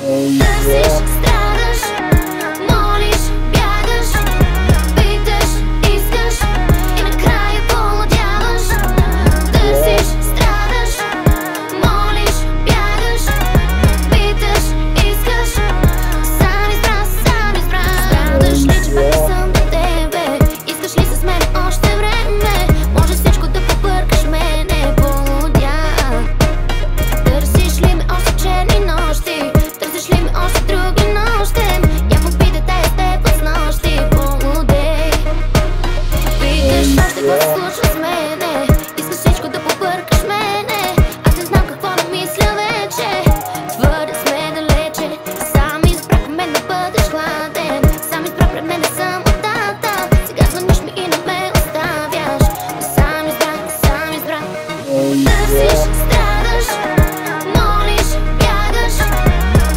Търсиш, страдаш, молиш, бягаш, питаш, искаш и накрая полудяваш. Търсиш, страдаш, молиш, бягаш, питаш, искаш. Сам избра. Страдаш ли, че пак не съм до тебе? Искаш ли с мен още време? Може всичко да побъркаш мене, полудях. Търсиш ли ме още черни нощи? Търсиш ли ме още други нощем? Явно питате с теб с нощи, полудей. Питаш още какво се случва с мене? Искаш всичко да побъркаш мене. Аз не знам какво да мисля вече. Твърде сме далече. Сам избрах мен да бъдеш хладен. Сам избрах пред мене самотата. Сега звъниш ми и не ме оставяш. Сам избрах. Търсиш, страдаш, молиш, бягаш,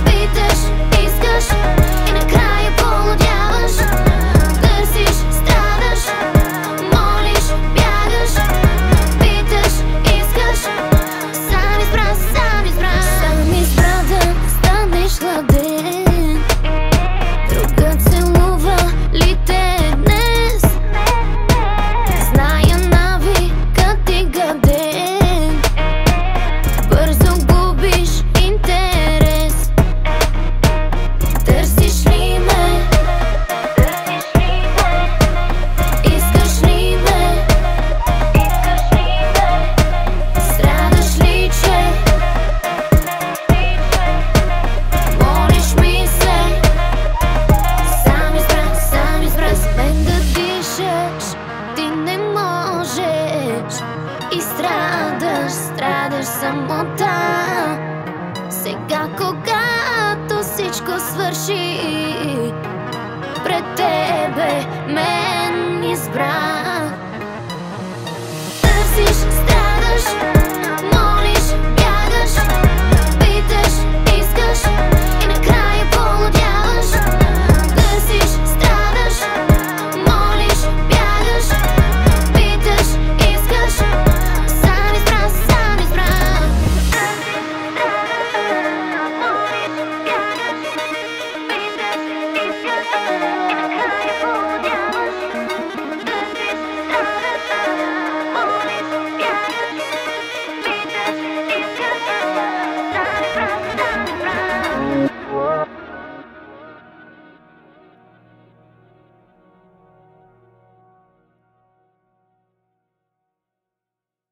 питаш, искаш и накрая полудяваш. Търсиш, страдаш, молиш, бягаш, питаш, искаш. Сам избра да станеш хладен. Друга целува ли те днес? Зная навикът ти гаден. Бързо губиш интерес. Търсиш ли ме? Искаш ли ме? Страдаш ли, че молиш ми се? Сам избра с мен да дишаш. Ти не можеш и страдаш самота. Сега, когато всичко свърши, пред тебе мен избра.